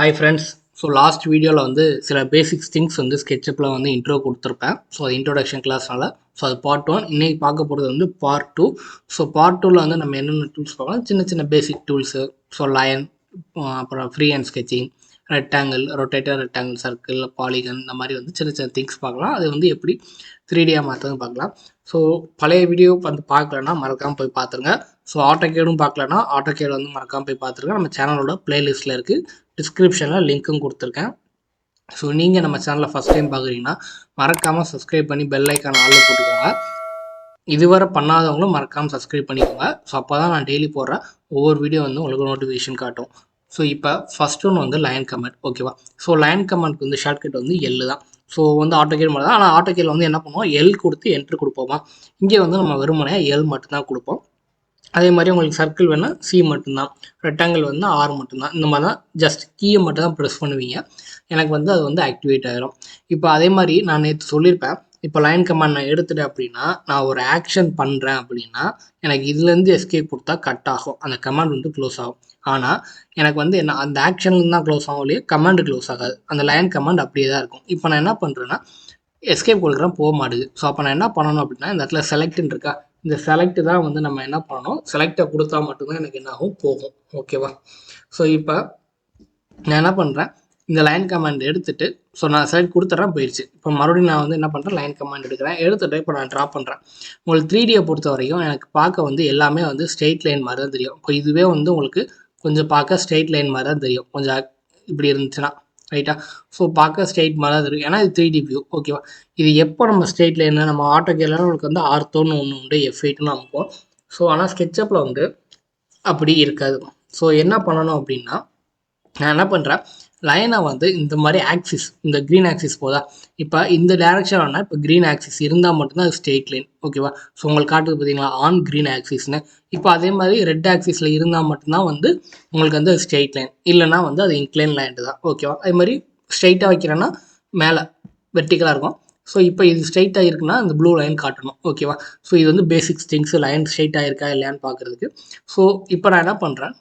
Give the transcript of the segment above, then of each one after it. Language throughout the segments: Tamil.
Hi friends. So last video வந்து சில basics things வந்து SketchUpல வந்து intro கொடுத்திருப்பேன். So introduction classனால so அது part 1. இன்னைக்கு பார்க்க போகிறது வந்து part 2. So part 2ல வந்து நம்ம என்னென்ன டூல்ஸ் பார்க்கலாம், சின்ன சின்ன basic tools, so line, அப்புறம் free hand sketching, rectangle, rotator, rectangle, circle, polygon, இந்த மாதிரி வந்து சின்ன சின்ன திங்ஸ் பார்க்கலாம். அது வந்து எப்படி 3Dயாக மாற்றுறது பார்க்கலாம். ஸோ பழைய வீடியோ வந்து பார்க்கலன்னா மறக்காமல் போய் பார்த்துருங்க. ஸோ AutoCADும் பார்க்கலன்னா AutoCAD வந்து மறக்காமல் போய் பார்த்துருங்க. நம்ம சேனலோட பிளேலிஸ்ட்டில் இருக்குது, டிஸ்கிரிப்ஷனில் லிங்க்கும் கொடுத்துருக்கேன். ஸோ நீங்கள் நம்ம சேனலில் ஃபஸ்ட் டைம் பார்க்குறீங்கன்னா மறக்காமல் சப்ஸ்கிரைப் பண்ணி பெல் ஐக்கான் ஆளில் போட்டுக்கோங்க. இதுவரை பண்ணாதவங்களும் மறக்காமல் சப்ஸ்கிரைப் பண்ணிக்கோங்க. ஸோ அப்போ தான் நான் டெய்லி போடுற ஒவ்வொரு வீடியோ வந்து உங்களுக்கு நோட்டிஃபிகேஷன் காட்டும். ஸோ இப்போ ஃபஸ்ட் ஒன்று வந்து லைன் கமெண்ட், ஓகேவா? ஸோ லைன் கமெண்ட்க்கு வந்து ஷார்ட்கட் வந்து எல் தான். ஸோ வந்து AutoCAD மாதிரி தான், ஆனால் AutoCAD வந்து என்ன பண்ணுவோம், எல் கொடுத்து என்ட்ரு கொடுப்போமா. இங்கே வந்து நம்ம வெறுமனே எல் மட்டும்தான் கொடுப்போம். அதே மாதிரி உங்களுக்கு சர்க்கிள் வேணால் சி மட்டும்தான், ரெக்டாங்கிள் வந்து ஆர் மட்டும்தான். இந்த மாதிரி தான் ஜஸ்ட் கீயை மட்டும் தான் ப்ரெஸ் பண்ணுவீங்க. எனக்கு வந்து அது வந்து ஆக்டிவேட் ஆகிரும். இப்போ அதே மாதிரி நான் நேற்று சொல்லியிருப்பேன், இப்போ லைன் கமாண்ட் நான் எடுத்துட்டேன் அப்படின்னா, நான் ஒரு ஆக்ஷன் பண்ணுறேன் அப்படின்னா எனக்கு இதுலேருந்து எஸ்கேப் கொடுத்தா கட் ஆகும், அந்த கமாண்ட் வந்து க்ளோஸ் ஆகும். ஆனால் எனக்கு வந்து என்ன, அந்த ஆக்ஷன்லேருந்து தான் க்ளோஸ் ஆகும் இல்லையா, கமாண்டு க்ளோஸ் ஆகாது. அந்த லைன் கமாண்ட் அப்படியே தான் இருக்கும். இப்போ நான் என்ன பண்ணுறேன்னா எஸ்கேப் கொடுக்குறேன், போக மாட்டுது. ஸோ அப்போ நான் என்ன பண்ணணும் அப்படின்னா, இந்த இடத்துல செலக்ட்னு இருக்கா, இந்த செலக்ட் தான் வந்து நம்ம என்ன பண்ணணும், செலக்டை கொடுத்தா மட்டும்தான் எனக்கு என்ன ஆகும், போகும். ஓகேவா? ஸோ இப்போ நான் என்ன பண்ணுறேன், இந்த லைன் கமாண்ட் எடுத்துகிட்டு, ஸோ நான் செலக்ட் கொடுத்துட்றேன், போயிடுச்சு. இப்போ மறுபடியும் நான் வந்து என்ன பண்ணுறேன், லைன் கமாண்ட் எடுக்கிறேன், எடுத்துகிட்டு இப்போ நான் ட்ரா பண்ணுறேன். உங்களுக்கு 3Dயை பொறுத்த வரைக்கும் எனக்கு பார்க்க வந்து எல்லாமே வந்து ஸ்ட்ரெயிட் லைன் மாதிரி தான் தெரியும். இப்போ இதுவே வந்து உங்களுக்கு கொஞ்சம் பார்க்க ஸ்ட்ரெயிட் லைன் மாதிரி தான் தெரியும், கொஞ்சம் இப்படி இருந்துச்சுன்னா, ரைட்டா? ஸோ பார்க்க ஸ்ட்ரெயிட் மாதிரி தான் தெரியும், ஏன்னா இது 3D வியூ. ஓகேவா? இது எப்போ நம்ம ஸ்ட்ரெயிட் லைனில் நம்ம AutoCADல உங்களுக்கு வந்து ஆர்த்தோன்னு ஒன்று உண்டு, F8ன்னு அனுப்போம். ஸோ ஆனால் SketchUpல வந்து அப்படி இருக்காது. ஸோ என்ன பண்ணணும் அப்படின்னா, நான் என்ன பண்ணுறேன், லைனை வந்து இந்த மாதிரி ஆக்சிஸ், இந்த க்ரீன் ஆக்சிஸ் போதா, இப்போ இந்த டேரெக்ஷன் ஆனால் இப்போ க்ரீன் ஆக்சிஸ் இருந்தால் மட்டும்தான் அது ஸ்ட்ரெயிட் லைன். ஓகேவா? ஸோ உங்களுக்கு காட்டுது பார்த்தீங்களா, ஆன் க்ரீன் ஆக்சிஸ்னு. இப்போ அதே மாதிரி ரெட் ஆக்சிஸில் இருந்தால் மட்டும்தான் வந்து உங்களுக்கு வந்து ஸ்ட்ரெயிட் லைன், இல்லைனா வந்து அது இன்க்ளைன் லைன் தான். ஓகேவா? அதே மாதிரி ஸ்ட்ரெயிட்டாக வைக்கிறேன்னா மேலே வெர்டிக்கலாக இருக்கும். ஸோ இப்போ இது ஸ்ட்ரெயிட்டாக இருக்குன்னா அந்த ப்ளூ லைன் காட்டணும். ஓகேவா? ஸோ இது வந்து பேசிக்ஸ் திங்ஸ், லைன் ஸ்ட்ரெயிட்டாக இருக்கா இல்லையான்னு பார்க்குறதுக்கு. ஸோ இப்போ நான் என்ன பண்ணுறேன்,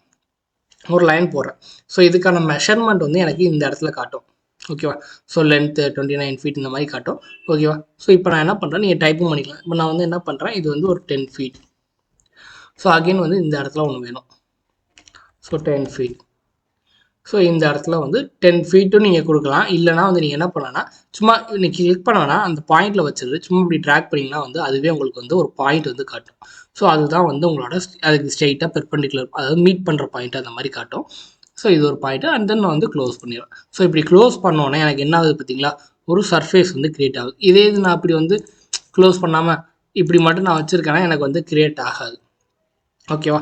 ஒரு லைன் போடுறேன். ஸோ இதுக்கான மெஷர்மெண்ட் வந்து எனக்கு இந்த இடத்துல காட்டும். ஓகேவா? ஸோ லென்த்து 29 ஃபீட் இந்த மாதிரி காட்டும். ஓகேவா? ஸோ இப்போ நான் என்ன பண்ணுறேன், நீங்கள் டைப்பும் பண்ணிக்கலாம். இப்போ நான் வந்து என்ன பண்ணுறேன், இது வந்து ஒரு 10 ஃபீட். ஸோ அகெயின் வந்து இந்த இடத்துல ஒன்று வேணும். So 10 feet. ஸோ இந்த இடத்துல வந்து 10 ஃபீட்டும் நீங்கள் கொடுக்கலாம். இல்லைனா வந்து நீங்கள் என்ன பண்ணலாம்னா, சும்மா நீங்கள் கிளிக் பண்ணோன்னா அந்த பாயிண்டில் வச்சுட்டு சும்மா இப்படி ட்ராக் பண்ணிங்கன்னா வந்து அதுவே உங்களுக்கு வந்து ஒரு பாயிண்ட் வந்து காட்டும். ஸோ அதுதான் வந்து உங்களோட அதுக்கு ஸ்ட்ரெயிட்டாக பெர்பெண்டிகுலர், அதாவது மீட் பண்ணுற பாயிண்ட் அந்த மாதிரி காட்டும். ஸோ இது ஒரு பாயிண்ட்டு. அண்ட் தென் நான் வந்து க்ளோஸ் பண்ணிடுவேன். ஸோ இப்படி க்ளோஸ் பண்ணோன்னே எனக்கு என்ன ஆகுது பார்த்தீங்களா, ஒரு சர்ஃபேஸ் வந்து க்ரியேட் ஆகுது. இதே இது நான் அப்படி வந்து க்ளோஸ் பண்ணாமல் இப்படி மட்டும் நான் வச்சுருக்கேன்னா எனக்கு வந்து க்ரியேட் ஆகாது. ஓகேவா?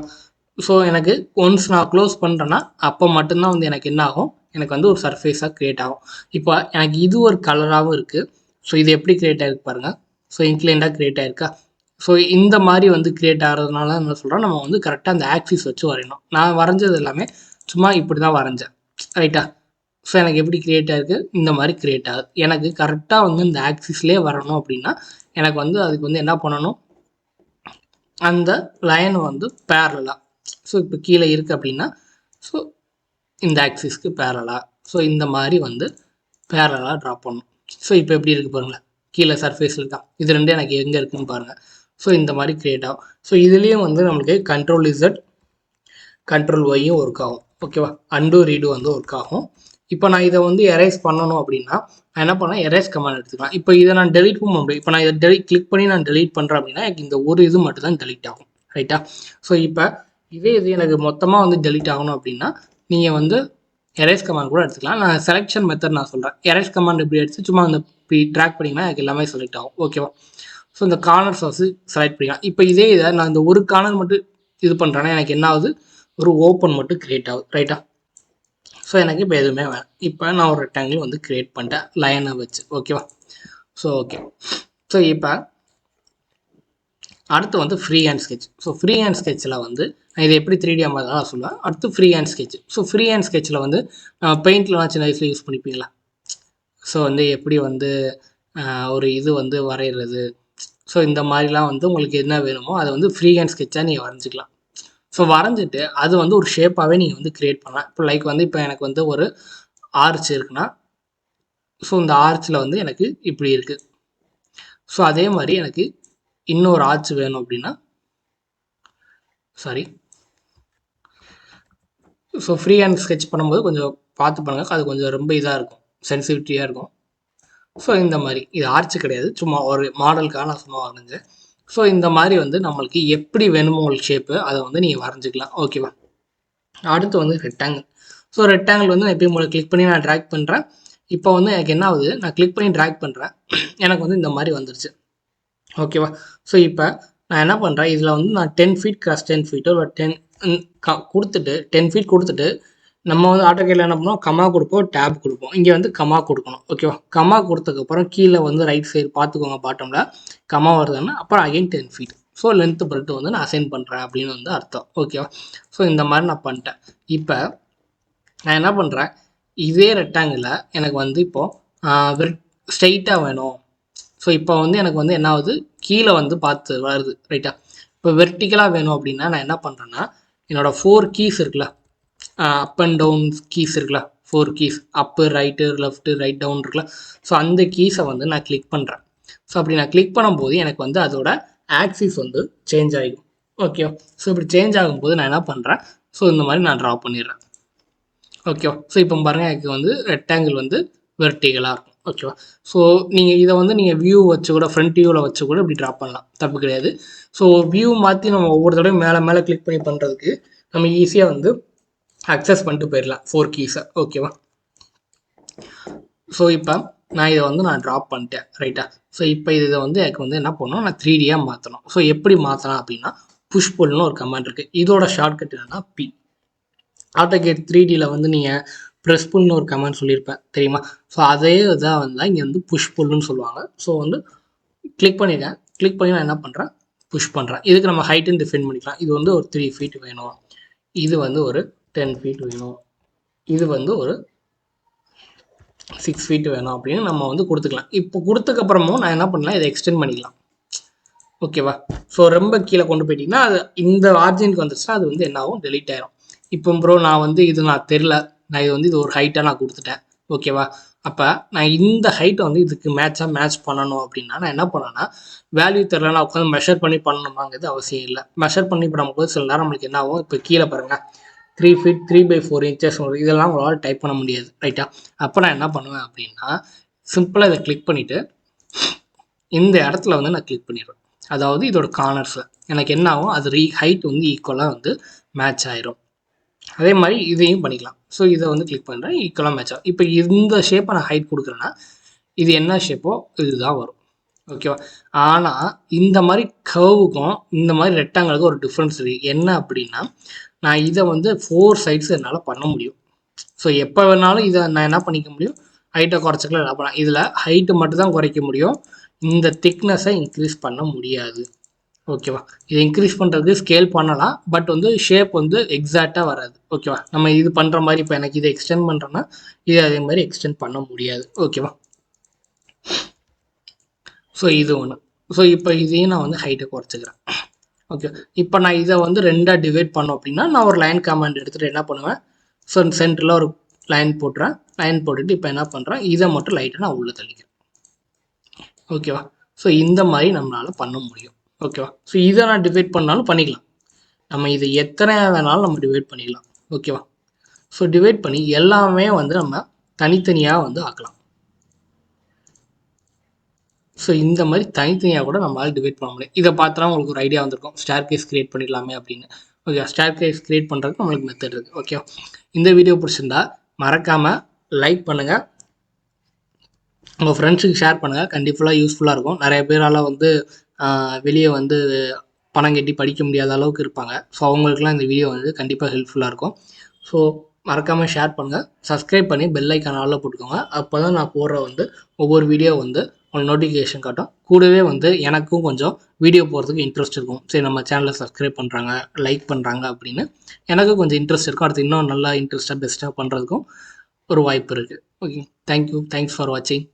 ஸோ எனக்கு ஒன்ஸ் நான் க்ளோஸ் பண்ணுறேன்னா அப்போ மட்டும்தான் வந்து எனக்கு என்ன ஆகும், எனக்கு வந்து ஒரு சர்ஃபேஸாக க்ரியேட் ஆகும். இப்போ எனக்கு இது ஒரு கலராகவும் இருக்குது. ஸோ இது எப்படி க்ரியேட் ஆகிருக்கு பாருங்கள். ஸோ இன்க்ளைண்டாக க்ரியேட் ஆகிருக்கா. ஸோ இந்த மாதிரி வந்து க்ரியேட் ஆகிறதுனால என்ன சொல்கிறேன், நம்ம வந்து கரெக்டாக அந்த ஆக்சிஸ் வச்சு வரையணும். நான் வரைஞ்சது எல்லாமே சும்மா இப்படி தான் வரைஞ்சேன், ரைட்டா? ஸோ எனக்கு எப்படி க்ரியேட் ஆகிருக்கு, இந்த மாதிரி க்ரியேட் ஆகுது. எனக்கு கரெக்டாக வந்து இந்த ஆக்சிஸ்லேயே வரணும் அப்படின்னா எனக்கு வந்து அதுக்கு வந்து என்ன பண்ணணும், அந்த லைன் வந்து பேரலாக, ஸோ இப்போ கீழே இருக்குது அப்படின்னா ஸோ இந்த ஆக்சிஸ்க்கு பேரலாக, ஸோ இந்த மாதிரி வந்து பேரலாக ட்ரா பண்ணணும். ஸோ இப்போ எப்படி இருக்குது பாருங்களேன், கீழே சர்ஃபேஸில் இருக்கா, இது ரெண்டு எனக்கு எங்கே இருக்குதுன்னு பாருங்கள். ஸோ இந்த மாதிரி க்ரியேட் ஆகும். ஸோ இதுலேயும் வந்து நம்மளுக்கு Ctrl+Z Ctrl+Yயும் ஒர்க் ஆகும். ஓகேவா? அண்டு ரீடு வந்து ஒர்க் ஆகும். இப்போ நான் இதை வந்து எரேஸ் பண்ணணும் அப்படின்னா நான் என்ன பண்ணேன், எரேஸ் கமாண்ட் எடுத்துக்கலாம். இப்போ இதை நான் டெலிட் பண்ண முடியும். இப்போ நான் இதை கிளிக் பண்ணி நான் டெலிட் பண்ணுறேன் அப்படின்னா எனக்கு இந்த ஒரு இது மட்டும் தான் டெலிட் ஆகும், ரைட்டா? ஸோ இப்போ இதே இது எனக்கு மொத்தமாக வந்து டெலிட் ஆகணும் அப்படின்னா நீங்கள் வந்து எரேஸ் கமாண்ட் கூட எடுத்துக்கலாம். நான் செலெக்ஷன் மெத்தட் நான் சொல்கிறேன். எரேஸ் கமாண்ட் எப்படி எடுத்து சும்மா அந்த இப்படி ட்ராக் பண்ணிங்கன்னா எனக்கு எல்லாமே செலக்ட் ஆகும். ஓகேவா? ஸோ இந்த கார்னர்ஸ் வந்து செலக்ட் பண்ணிக்கலாம். இப்போ இதே இதை நான் இந்த ஒரு கார்னர் மட்டும் இது பண்ணுறேன்னா எனக்கு என்ன ஆகுது, ஒரு ஓப்பன் மட்டும் க்ரியேட் ஆகுது, ரைட்டா? ஸோ எனக்கு இப்போ எதுவுமே வேணும். இப்போ நான் ஒரு ரெக்டாங்கிள் வந்து க்ரியேட் பண்ணிட்டேன் லைனை வச்சு. ஓகேவா? So okay. ஸோ இப்போ அடுத்து வந்து free hand sketch. So free hand ஸ்கெட்சில் வந்து நான் இதை எப்படி 3D மாதிரி தான் சொல்லுவேன். அடுத்து free hand sketch. So free hand ஸ்கெட்சில் வந்து பெயிண்ட்லாம் சின்ன வயசில் யூஸ் பண்ணிப்பீங்களா? ஸோ வந்து எப்படி வந்து ஒரு இது வந்து வரைகிறது, ஸோ இந்த மாதிரிலாம் வந்து உங்களுக்கு என்ன வேணுமோ அதை வந்து ஃப்ரீ ஹேண்ட் ஸ்கெட்சாக நீங்கள் வரைஞ்சிக்கலாம். ஸோ வரைஞ்சிட்டு அது வந்து ஒரு ஷேப்பாகவே நீங்கள் வந்து க்ரியேட் பண்ணலாம். இப்போ லைக் வந்து இப்போ எனக்கு வந்து ஒரு ஆர்ச் இருக்குன்னா ஸோ இந்த ஆர்ச்சில் வந்து எனக்கு இப்படி இருக்குது. ஸோ அதே மாதிரி எனக்கு இன்னொரு ஆர்ச் வேணும் அப்படின்னா ஸோ ஃப்ரீ ஹேண்ட் ஸ்கெட்ச் பண்ணும்போது கொஞ்சம் பார்த்து பண்ணுங்கள், அது கொஞ்சம் ரொம்ப இதாக இருக்கும், சென்சிட்டிவிட்டியாக இருக்கும். ஸோ இந்த மாதிரி இது ஆர்ச் கிடையாது, சும்மா ஒரு மாடலுக்காக நான் சும்மா வரைஞ்சேன். ஸோ இந்த மாதிரி வந்து நம்மளுக்கு எப்படி வேணுமோ உங்களுக்கு ஷேப்பு அதை வந்து நீங்கள் வரைஞ்சிக்கலாம். ஓகேவா? அடுத்து வந்து ரெக்டாங்கிள். ஸோ ரெக்டாங்கிள் வந்து நான் எப்பயும் உங்களுக்கு கிளிக் பண்ணி நான் ட்ராக் பண்ணுறேன். இப்போ வந்து எனக்கு என்ன ஆகுது, நான் கிளிக் பண்ணி ட்ராக் பண்ணுறேன், எனக்கு வந்து இந்த மாதிரி வந்துருச்சு. ஓகேவா? ஸோ இப்போ நான் என்ன பண்ணுறேன், இதில் வந்து நான் 10 ஃபீட் கிராஸ் 10 ஃபீட்டோ ஒரு 10 கொடுத்துட்டு 10 ஃபீட் கொடுத்துட்டு நம்ம வந்து ஆட்டோகேடில் என்ன பண்ணுவோம், கமா கொடுப்போம், டேப் கொடுப்போம். இங்கே வந்து கமா கொடுக்கணும். ஓகேவா? கமா கொடுத்ததுக்கப்புறம் கீழே வந்து ரைட் சைடு பார்த்துக்கோங்க, பாட்டமில் கமா வருதுன்னா அப்புறம் again 10 feet. So length breadth வந்து நான் அசைன் பண்ணுறேன் அப்படின்னு வந்து அர்த்தம். ஓகேவா? ஸோ இந்த மாதிரி நான் பண்ணிட்டேன். இப்போ நான் என்ன பண்ணுறேன், இதே ரெக்டாங்கிளில் எனக்கு வந்து இப்போது ஸ்ட்ரைட்டாக வேணும். ஸோ இப்போ வந்து எனக்கு வந்து என்ன ஆகுது, கீழே வந்து பார்த்து வருது ரைட்டா. இப்போ வெர்டிக்கலாக வேணும் அப்படின்னா நான் என்ன பண்ணுறேன்னா, என்னோடய 4 கீஸ் இருக்குல்ல, அப் அண்ட் டவுன் கீஸ் இருக்குல்ல, 4 கீஸ் அப்பு ரைட்டு லெஃப்ட்டு ரைட் டவுன் இருக்குல்ல, ஸோ அந்த கீஸை வந்து நான் கிளிக் பண்ணுறேன். ஸோ அப்படி நான் கிளிக் பண்ணும்போது எனக்கு வந்து அதோட ஆக்சிஸ் வந்து சேஞ்ச் ஆகிடும். ஓகேவா? ஸோ இப்படி சேஞ்ச் ஆகும்போது நான் என்ன பண்ணுறேன், ஸோ இந்த மாதிரி நான் ட்ரா பண்ணிடுறேன். ஓகேவா? ஸோ இப்போ பாருங்கள், எனக்கு வந்து ரெக்டாங்கிள் வந்து வெர்டிகலாக இருக்கும். ஓகேவா? ஸோ நீங்கள் இதை வந்து நீங்கள் வியூ வச்சு கூட ஃப்ரண்ட் வியூவில் வச்சு கூட இப்படி ட்ரா பண்ணலாம், தப்பு கிடையாது. ஸோ வியூ மாற்றி நம்ம ஒவ்வொரு தடவையும் மேலே மேலே கிளிக் பண்ணி பண்ணுறதுக்கு நம்ம ஈஸியாக வந்து அக்சஸ் பண்ணிட்டு போயிடலாம் 4 கீஸை. ஓகேவா? ஸோ இப்போ நான் இதை வந்து நான் ட்ராப் பண்ணிட்டேன் ரைட்டா. ஸோ இப்போ இதை வந்து எனக்கு வந்து என்ன பண்ணணும், நான் 3Dயாக மாற்றணும். ஸோ எப்படி மாற்றலாம் அப்படின்னா, புஷ் புல்னு ஒரு கமாண்ட் இருக்குது. இதோட ஷார்ட்கட் என்னென்னா பி. ஆட்டோகேட் 3Dயில் வந்து நீங்கள் ப்ரெஸ் புல்னு ஒரு கமாண்ட் சொல்லியிருப்பேன் தெரியுமா. ஸோ அதே இதாக வந்து இங்கே வந்து புஷ் புல்லுன்னு சொல்லுவாங்க. ஸோ வந்து கிளிக் பண்ணிட்டேன். கிளிக் பண்ணி நான் என்ன பண்ணுறேன், புஷ் பண்ணுறேன். இதுக்கு நம்ம ஹைட்டுன்னு டிஃபைன் பண்ணிக்கலாம். இது வந்து ஒரு 3 ஃபீட் வேணும், இது வந்து ஒரு 10 ஃபீட் வேணும், இது வந்து ஒரு 6 ஃபீட் வேணும் அப்படின்னு நம்ம வந்து கொடுத்துக்கலாம். இப்போ கொடுத்ததுக்கப்புறமும் நான் என்ன பண்ணலாம், இதை எக்ஸ்டெண்ட் பண்ணிக்கலாம். ஓகேவா? ஸோ ரொம்ப கீழே கொண்டு போயிட்டிங்கன்னா அது இந்த ஆர்ஜினுக்கு வந்துச்சுன்னா அது வந்து என்ன ஆகும், டெலீட் ஆயிரும். இப்போ ப்ரோ நான் வந்து இது நான் தெரில, நான் இது வந்து இது ஒரு ஹைட்டாக நான் கொடுத்துட்டேன். ஓகேவா? அப்போ நான் இந்த ஹைட்டை வந்து இதுக்கு மேட்ச் பண்ணணும் அப்படின்னா நான் என்ன பண்ணேன்னா, வேல்யூ தெரில நான் உட்காந்து மெஷர் பண்ணி பண்ணணுமாங்கிறது அவசியம் இல்லை. மெஷர் பண்ணி பண்ணும்போது சில நேரம் நம்மளுக்கு என்ன ஆகும், இப்போ கீழே பாருங்கள் 3 ஃபீட் 3/4 இன்ச்சஸ் இதெல்லாம் உங்களால் டைப் பண்ண முடியாது ரைட்டா. அப்போ நான் என்ன பண்ணுவேன் அப்படின்னா, சிம்பிளாக இதை கிளிக் பண்ணிவிட்டு இந்த இடத்துல வந்து நான் கிளிக் பண்ணிடுவேன். அதாவது இதோட கார்னர்ஸில் எனக்கு என்ன ஆகும், அது ஹைட் வந்து ஈக்குவலாக வந்து மேட்ச் ஆயிரும். அதே மாதிரி இதையும் பண்ணிக்கலாம். ஸோ இதை வந்து கிளிக் பண்ணுறேன், ஈக்குவலாக மேட்ச் ஆகும். இப்போ இந்த ஷேப்பை நான் ஹைட் கொடுக்குறேன்னா இது என்ன ஷேப்போ இதுதான் வரும். ஓகேவா? ஆனால் இந்த மாதிரி கர்வுக்கும் இந்த மாதிரி ரெக்டாங்கிளுக்கும் ஒரு டிஃப்ரென்ஸ் இருக்குது. என்ன அப்படின்னா, நான் இதை வந்து 4 சைட்ஸ் என்னால் பண்ண முடியும். ஸோ எப்போ வேணாலும் இதை நான் என்ன பண்ணிக்க முடியும், ஹைட்டை குறைச்சிக்கலாம். என்ன பண்ணலாம், இதில் ஹைட்டு மட்டும் தான் குறைக்க முடியும், இந்த திக்னஸை இன்க்ரீஸ் பண்ண முடியாது. ஓகேவா? இதை இன்க்ரீஸ் பண்ணுறதுக்கு ஸ்கேல் பண்ணலாம், பட் வந்து ஷேப் வந்து எக்ஸாக்டாக வராது. ஓகேவா? நம்ம இது பண்ணுற மாதிரி இப்போ எனக்கு இதை எக்ஸ்டெண்ட் பண்ணுறேன்னா இதை அதே மாதிரி எக்ஸ்டெண்ட் பண்ண முடியாது. ஓகேவா? ஸோ இது ஒன்று. ஸோ இப்போ இதையும் நான் வந்து ஹைட்டை குறைச்சிக்கிறேன். ஓகே, இப்போ நான் இதை வந்து 2ஆக டிவைட் பண்ணோம் அப்படின்னா நான் ஒரு லைன் கமாண்ட் எடுத்துகிட்டு என்ன பண்ணுவேன், ஸோ சென்டரில் ஒரு லைன் போட்டுறேன். லைன் போட்டுட்டு இப்போ என்ன பண்ணுறேன், இதை மட்டும் லைட்டாக நான் உள்ளே தள்ளிக்கிறேன். ஓகேவா? ஸோ இந்த மாதிரி நம்மளால் பண்ண முடியும். ஓகேவா? ஸோ இதை நான் டிவைட் பண்ணாலும் பண்ணிக்கலாம், நம்ம இதை எத்தனை வேணாலும் நம்ம டிவைட் பண்ணிக்கலாம். ஓகேவா? ஸோ டிவைட் பண்ணி எல்லாமே வந்து நம்ம தனித்தனியாக வந்து ஆக்கலாம். ஸோ இந்த மாதிரி தனித்தனியாக கூட நம்மளால் டிவைட் பண்ண முடியும். இதை பார்த்தா உங்களுக்கு ஒரு ஐடியா வந்திருக்கும், ஸ்டார் கேஸ் கிரியேட் பண்ணிடலாமே அப்படின்னு. ஓகே, ஸ்டார் கேஸ் கிரியேட் பண்ணுறதுக்கு நம்மளுக்கு மெத்தட் இருக்குது. ஓகே, இந்த வீடியோ பிடிச்சிருந்தா மறக்காமல் லைக் பண்ணுங்கள், உங்கள் ஃப்ரெண்ட்ஸுக்கு ஷேர் பண்ணுங்கள், கண்டிப்பாக யூஸ்ஃபுல்லாக இருக்கும். நிறைய பேரால் வந்து வெளியே வந்து பணம் கட்டி படிக்க முடியாத அளவுக்கு இருப்பாங்க. ஸோ அவங்களுக்குலாம் இந்த வீடியோ வந்து கண்டிப்பாக ஹெல்ப்ஃபுல்லாக இருக்கும். ஸோ மறக்காமல் ஷேர் பண்ணுங்கள், சப்ஸ்கிரைப் பண்ணி பெல் ஐக்கான் ஆல்ல போட்டுக்கோங்க. அப்போ தான் நான் போடுற வந்து ஒவ்வொரு வீடியோ வந்து உங்களுக்கு நோட்டிஃபிகேஷன் காட்டும். கூடவே வந்து எனக்கும் கொஞ்சம் வீடியோ போகிறதுக்கு இன்ட்ரெஸ்ட் இருக்கும். சரி, நம்ம சேனலை சப்ஸ்கிரைப் பண்ணுறாங்க, லைக் பண்ணுறாங்க அப்படின்னு எனக்கும் கொஞ்சம் இன்ட்ரெஸ்ட் இருக்கும். அடுத்து இன்னும் நல்லா இன்ட்ரெஸ்ட்டாக பெஸ்ட்டாக பண்ணுறதுக்கும் ஒரு வாய்ப்பு இருக்குது. ஓகே, தேங்க்யூ, தேங்க்ஸ் ஃபார் வாட்சிங்.